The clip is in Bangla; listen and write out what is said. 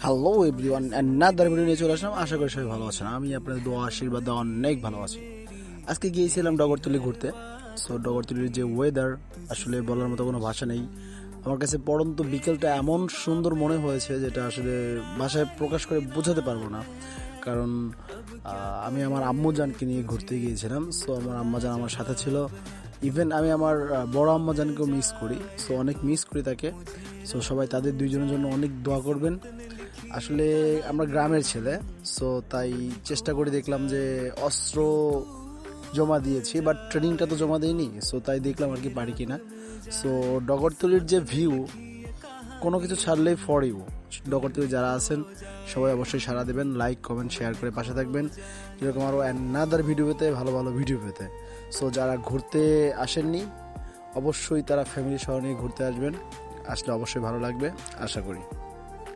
হ্যালো এভরিওয়ান, অ্যানাদার ভিডিও নিয়ে চলে আসলাম। আশা করি সবাই ভালো আছেন। আমি আপনাদের দোয়া আশীর্বাদে অনেক ভালো আছি। আজকে গিয়েছিলাম ডগরতলি ঘুরতে। সো ডগরতলির যে ওয়েদার আসলে বলার মতো কোনো ভাষা নেই। আমার কাছে পড়ন্ত বিকেলটা এমন সুন্দর মনে হয়েছে যেটা আসলে ভাষায় প্রকাশ করে বোঝাতে পারবো না। কারণ আমি আমার আম্মুজানকে নিয়ে ঘুরতে গিয়েছিলাম। সো আমার আম্মাজান আমার সাথে ছিল। ইভেন আমি আমার বড় আম্মাজানকেও মিস করি। সো অনেক মিস করি তাকে। সো সবাই তাদের দুইজনের জন্য অনেক দোয়া করবেন। আসলে আমরা গ্রামের ছেলে, সো তাই চেষ্টা করে দেখলাম যে অস্ত্র জমা দিয়েছি, বাট ট্রেনিংটা তো জমা দিইনি। সো তাই দেখলাম আর কি পারি কিনা। সো ডগরতলির যে ভিউ, কোনো কিছু ছাড়লেই ফর ইউ। ডগরতলি যারা আছেন সবাই অবশ্যই সাড়া দেবেন, লাইক কমেন্ট শেয়ার করে পাশে থাকবেন এরকম আরও অ্যানাদার ভিডিও পেতে, ভালো ভালো ভিডিও পেতে। সো যারা ঘুরতে আসেননি অবশ্যই তারা ফ্যামিলি সহ নিয়ে ঘুরতে আসবেন, আসলে অবশ্যই ভালো লাগবে আশা করি।